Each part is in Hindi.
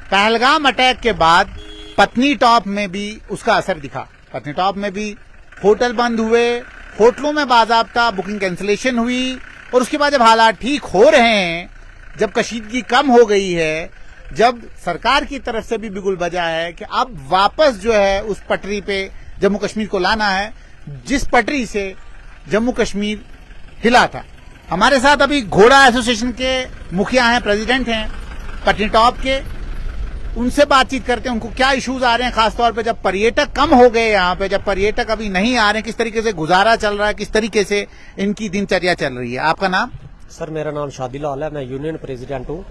पहलगाम अटैक के बाद पत्नीटॉप में भी उसका असर दिखा। पत्नीटॉप में भी होटल बंद हुए, होटलों में बाज़ाब्ता बुकिंग कैंसिलेशन हुई, और उसके बाद जब हालात ठीक हो रहे हैं, जब कशीदगी कम हो गई है, जब सरकार की तरफ से भी बिगुल बजा है कि अब वापस जो है उस पटरी पे जम्मू कश्मीर को लाना है जिस पटरी से जम्मू कश्मीर हिला था। हमारे साथ अभी घोड़ा एसोसिएशन के मुखिया हैं, प्रेसिडेंट हैं पत्नीटॉप के, उनसे बातचीत करते हैं उनको क्या इश्यूज आ रहे हैं, खासतौर पे जब पर्यटक कम हो गए यहाँ पे, जब पर्यटक अभी नहीं आ रहे हैं, किस तरीके से गुजारा चल रहा है, किस तरीके से इनकी दिनचर्या चल रही है। आपका नाम? सर मेरा नाम शादीलाल है, मैं यूनियन प्रेसिडेंट हूँ।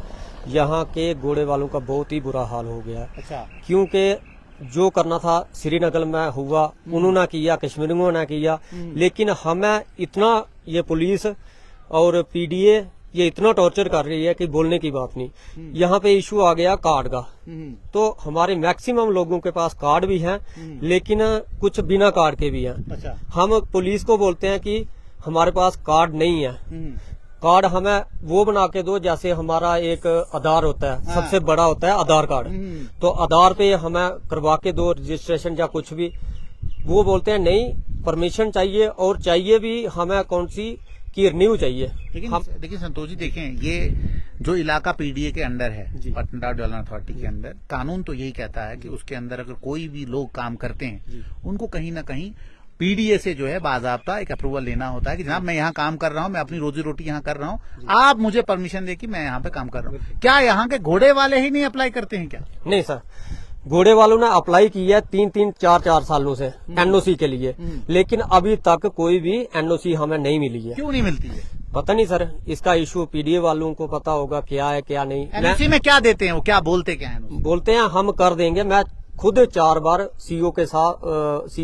यहाँ के घोड़े वालों का बहुत ही बुरा हाल हो गया। अच्छा। क्योंकि जो करना था श्रीनगर में हुआ, उन्होंने किया, कश्मीरियों ने किया, लेकिन हमें इतना ये पुलिस और पीडीए ये इतना टॉर्चर कर रही है कि बोलने की बात नहीं। यहाँ पे इशू आ गया कार्ड का, तो हमारे मैक्सिमम लोगों के पास कार्ड भी हैं, लेकिन कुछ बिना कार्ड के भी हैं। अच्छा। हम पुलिस को बोलते हैं कि हमारे पास कार्ड नहीं है, कार्ड हमें वो बना के दो जैसे हमारा एक आधार होता है, सबसे बड़ा होता है आधार कार्ड, तो आधार पे हमें करवा के दो रजिस्ट्रेशन या कुछ भी। वो बोलते हैं नहीं, परमिशन चाहिए, और चाहिए भी हमें कौन सी की रिन्यू चाहिए। लेकिन संतोष जी देखें, ये जो इलाका पीडीए के अंडर है, पत्नीटॉप डेवलपमेंट अथॉरिटी के अंदर, कानून तो यही कहता है कि उसके अंदर अगर कोई भी लोग काम करते हैं उनको कहीं ना कहीं पीडीए से जो है बाज़ाब्ता एक अप्रूवल लेना होता है कि जनाब मैं यहाँ काम कर रहा हूँ, मैं अपनी रोजी रोटी यहाँ कर रहा हूँ, आप मुझे परमिशन दे कि मैं यहाँ पे काम कर रहा हूँ। क्या यहाँ के घोड़े वाले ही नहीं अप्लाई करते हैं क्या? नहीं सर, घोड़े वालों ने अप्लाई किया है 3-4 सालों से एनओसी के लिए, लेकिन अभी तक कोई भी एनओसी हमें नहीं मिली है। क्यों नहीं मिलती है? पता नहीं सर, इसका इशू पीडीए वालों को पता होगा क्या है क्या नहीं। एनओसी में क्या देते हैं वो, क्या बोलते क्या है? बोलते हैं हम कर देंगे। मैं खुद 4 बार सीओ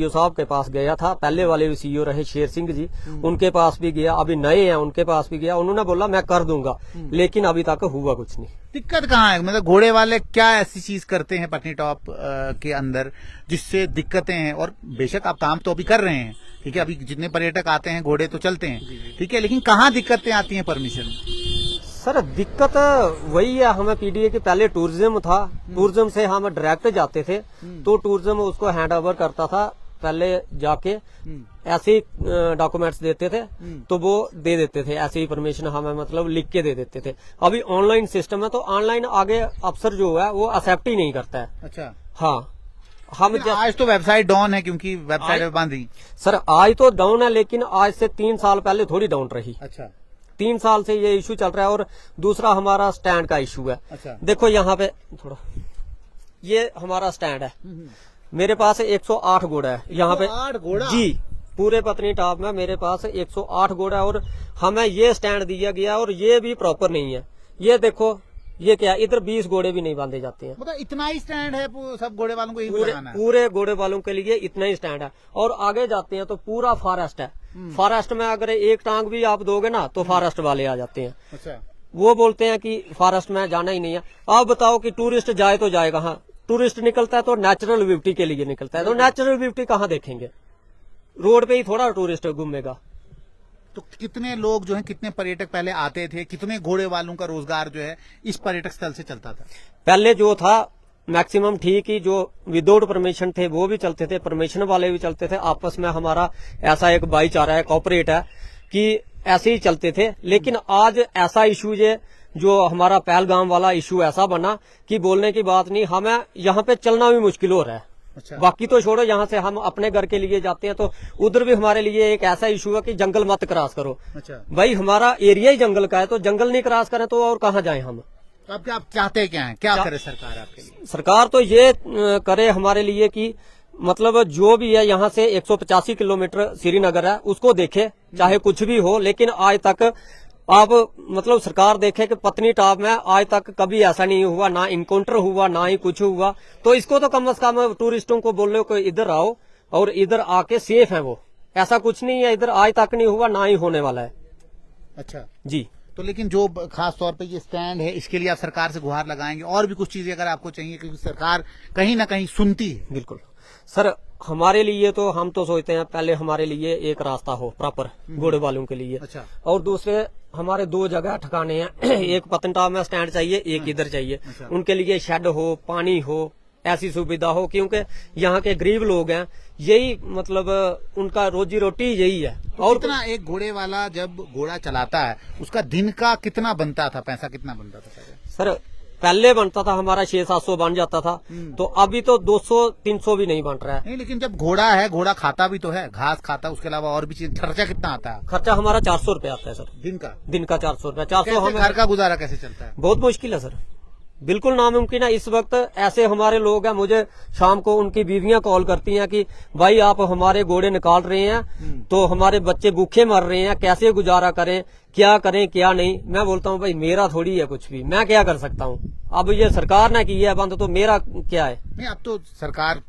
साहब के पास गया था, पहले वाले भी सीओ रहे शेर सिंह जी, उनके पास भी गया, अभी नए हैं उनके पास भी गया, उन्होंने बोला मैं कर दूंगा, लेकिन अभी तक हुआ कुछ नहीं। दिक्कत कहाँ है? मतलब घोड़े वाले क्या ऐसी चीज करते हैं पत्नीटॉप के अंदर जिससे दिक्कतें हैं? और बेशक आप काम तो अभी कर रहे हैं, ठीक है, अभी जितने पर्यटक आते हैं घोड़े तो चलते हैं, ठीक है, लेकिन कहाँ दिक्कतें आती हैं परमिशन? सर दिक्कत वही है, हमें पीडीए के पहले टूरिज्म था, टूरिज्म से हम डायरेक्ट जाते थे, तो टूरिज्म उसको हैंड ओवर करता था, पहले जाके ऐसे ही डॉक्यूमेंट्स देते थे तो वो दे देते थे, ऐसे ही परमिशन हमें मतलब लिख के दे देते थे। अभी ऑनलाइन सिस्टम है, तो ऑनलाइन आगे अफसर जो है वो एक्सेप्ट ही नहीं करता है। अच्छा। हाँ, हम आज तो वेबसाइट डाउन है क्योंकि वेबसाइट बंद ही। सर आज तो डाउन है, लेकिन आज से 3 साल पहले थोड़ी डाउन रही। अच्छा। 3 साल से ये इशू चल रहा है। और दूसरा हमारा स्टैंड का इशू है। अच्छा। देखो यहाँ पे थोड़ा, ये हमारा स्टैंड है, मेरे पास 108 घोड़ा है यहाँ पे। 108 घोड़ा? जी, पूरे पत्नीटॉप में मेरे पास 108 घोड़ा है, और हमें ये स्टैंड दिया गया, और ये भी प्रॉपर नहीं है। ये देखो, ये क्या, इधर 20 घोड़े भी नहीं बांधे जाते हैं। मतलब इतना ही स्टैंड है सब घोड़े वालों को? पूरे घोड़े वालों के लिए इतना ही स्टैंड है। और आगे जाते हैं तो पूरा फॉरेस्ट है। फॉरेस्ट में अगर एक टांग भी आप दोगे ना तो फॉरेस्ट वाले आ जाते हैं। अच्छा। वो बोलते हैं कि फॉरेस्ट में जाना ही नहीं है। आप बताओ कि टूरिस्ट जाए तो जाए कहाँ? टूरिस्ट निकलता है तो नेचुरल ब्यूटी के लिए निकलता है, तो नेचुरल ब्यूटी कहाँ देखेंगे? रोड पे ही थोड़ा टूरिस्ट घूमेगा। तो कितने लोग जो हैं, कितने पर्यटक पहले आते थे, कितने घोड़े वालों का रोजगार जो है इस पर्यटक स्थल से चलता था? पहले जो था मैक्सिमम ठीक ही, जो विदाउट परमिशन थे वो भी चलते थे, परमिशन वाले भी चलते थे। आपस में हमारा ऐसा एक भाईचारा है, कॉपरेट है कि ऐसे ही चलते थे। लेकिन आज ऐसा इशू जो हमारा पहलगाम वाला इशू ऐसा बना कि बोलने की बात नहीं, हमें यहाँ पे चलना भी मुश्किल हो रहा है। अच्छा। बाकी तो छोड़ो, यहाँ से हम अपने घर के लिए जाते हैं तो उधर भी हमारे लिए एक ऐसा इशू है कि जंगल मत क्रॉस करो। अच्छा। भाई हमारा एरिया ही जंगल का है, तो जंगल नहीं क्रॉस करें तो और कहाँ जाएं हम? तो आप चाहते क्या है, क्या करे सरकार आपके लिए? सरकार तो ये करे हमारे लिए कि मतलब जो भी है यहाँ से 185 किलोमीटर श्रीनगर है, उसको देखे, चाहे कुछ भी हो, लेकिन आज तक आप मतलब सरकार देखे कि पत्नीटॉप में आज तक कभी ऐसा नहीं हुआ, ना इनकाउंटर हुआ, ना ही कुछ हुआ। तो इसको तो कम से कम टूरिस्टों को बोलो कि इधर आओ और इधर आके सेफ है। वो ऐसा कुछ नहीं है, इधर आज तक नहीं हुआ, ना ही होने वाला है। अच्छा जी। तो लेकिन जो खास तौर पे ये स्टैंड है, इसके लिए आप सरकार से गुहार लगाएंगे? और भी कुछ चीजें अगर आपको चाहिए, क्योंकि सरकार कहीं ना कहीं सुनती है। बिल्कुल सर, हमारे लिए तो हम तो सोचते हैं पहले हमारे लिए एक रास्ता हो प्रॉपर घोड़े वालों के लिए। अच्छा। और दूसरे हमारे 2 जगह ठिकाने हैं। एक पत्नीटॉप में स्टैंड चाहिए, एक इधर चाहिए। उनके लिए शेड हो, पानी हो, ऐसी सुविधा हो, क्योंकि यहाँ के गरीब लोग हैं, यही मतलब उनका रोजी रोटी यही है। और कितना एक घोड़े वाला जब घोड़ा चलाता है उसका दिन का कितना बनता था, पैसा कितना बनता था पहले? सर पहले बनता था हमारा 600-700 बन जाता था, तो अभी तो 200-300 भी नहीं बन रहा है। नहीं, लेकिन जब घोड़ा है, घोड़ा खाता भी तो है, घास खाता, उसके अलावा और भी चीज, खर्चा कितना आता है? खर्चा हमारा 400 रुपया आता है सर, दिन का 400 रुपया। 400 कैसे घर का गुजारा कैसे चलता है? बहुत मुश्किल है सर, बिल्कुल नामुमकिन है। इस वक्त ऐसे हमारे लोग हैं, मुझे शाम को उनकी बीवियां कॉल करती हैं कि भाई आप हमारे घोड़े निकाल रहे हैं तो हमारे बच्चे भूखे मर रहे हैं, कैसे गुजारा करें, क्या करें क्या नहीं। मैं बोलता हूँ भाई मेरा थोड़ी है कुछ भी, मैं क्या कर सकता हूँ, अब ये सरकार ने की है बंद, तो मेरा क्या है। नहीं, अब तो सरकार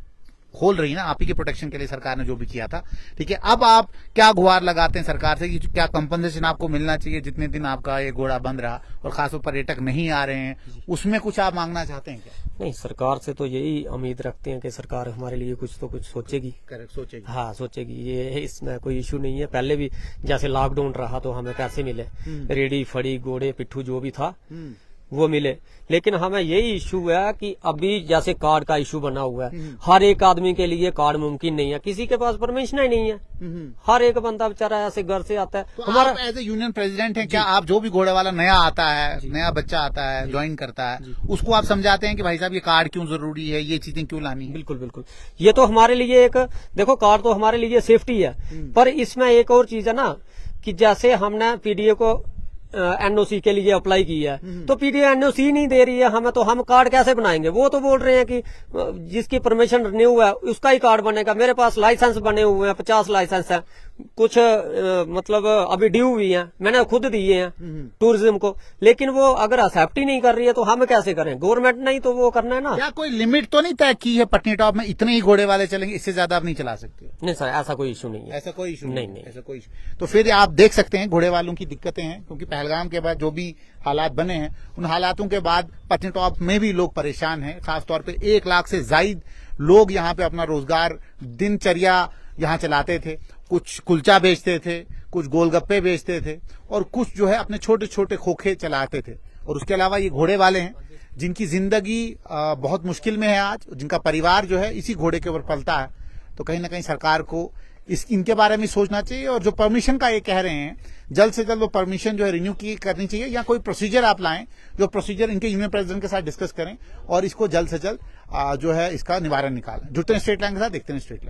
खोल रही ना, आप ही के प्रोटेक्शन के लिए सरकार ने जो भी किया था, ठीक है। अब आप क्या गुहार लगाते हैं सरकार से कि क्या कंपनसेशन आपको मिलना चाहिए जितने दिन आपका ये घोड़ा बंद रहा, और खासतौर पर पर्यटक नहीं आ रहे हैं, उसमें कुछ आप मांगना चाहते हैं क्या? नहीं, सरकार से तो यही उम्मीद रखते हैं कि सरकार हमारे लिए कुछ तो कुछ सोचेगी। करेक्ट, सोचेगी। हाँ सोचेगी, ये इसमें कोई इशू नहीं है। पहले भी जैसे लॉकडाउन रहा तो हमें पैसे मिले, रेडी फड़ी घोड़े पिट्ठू जो भी था वो मिले, लेकिन हमें यही इशू है कि अभी जैसे कार्ड का इशू बना हुआ है, हर एक आदमी के लिए कार्ड मुमकिन नहीं है, किसी के पास परमिशन ही नहीं है। हर एक बंदा बेचारा ऐसे घर से आता है। तो हमारा आप एज ए यूनियन प्रेसिडेंट हैं, क्या आप जो भी घोड़े वाला नया आता है, नया बच्चा आता है, ज्वाइन करता है, उसको आप समझाते हैं कि भाई साहब ये कार्ड क्यों जरूरी है, ये चीजें क्यों लानी है? बिल्कुल बिल्कुल, ये तो हमारे लिए एक, देखो कार्ड तो हमारे लिए सेफ्टी है, पर इसमें एक और चीज है ना कि जैसे हमने पीडीए को एनओसी के लिए अप्लाई किया है, तो पीडीए एनओसी नहीं दे रही है हमें, तो हम कार्ड कैसे बनाएंगे? वो तो बोल रहे हैं कि जिसकी परमिशन रिन्यू है उसका ही कार्ड बनेगा। मेरे पास लाइसेंस बने हुए हैं, 50 लाइसेंस है, कुछ मतलब अभी ड्यू भी हैं, मैंने खुद दिए हैं टूरिज्म को, लेकिन वो अगर एक्सेप्ट ही नहीं कर रही है तो हम कैसे करें? गवर्नमेंट ने ही तो वो करना है ना। क्या कोई लिमिट तो नहीं तय की है पत्नीटॉप में इतने ही घोड़े वाले चलेंगे, इससे ज्यादा आप नहीं चला सकते? नहीं सर, ऐसा कोई इशू नहीं है। ऐसा कोई इशू नहीं। ऐसा कोई issue। तो फिर आप देख सकते हैं घोड़े वालों की दिक्कतें हैं, क्योंकि पहलगाम के बाद जो भी हालात बने हैं, उन हालातों के बाद पत्नीटॉप में भी लोग परेशान हैं। खासतौर पे 1 लाख से ज्यादा लोग यहाँ पे अपना रोजगार, दिनचर्या यहाँ चलाते थे। कुछ कुलचा बेचते थे, कुछ गोलगप्पे बेचते थे, और कुछ जो है अपने छोटे छोटे खोखे चलाते थे। और उसके अलावा ये घोड़े वाले हैं जिनकी जिंदगी बहुत मुश्किल में है आज, जिनका परिवार जो है इसी घोड़े के ऊपर पलता है। तो कहीं ना कहीं सरकार को इनके बारे में सोचना चाहिए, और जो परमिशन का ये कह रहे हैं, जल्द से जल्द वो परमिशन जो है रिन्यू की करनी चाहिए, या कोई प्रोसीजर आप लाएं, जो प्रोसीजर इनके यूनियन प्रेसिडेंट के साथ डिस्कस करें और इसको जल्द से जल्द जो है इसका निवारण निकालें। जुड़ते हैं स्टेट लाइन के साथ, देखते हैं स्टेट लाइन।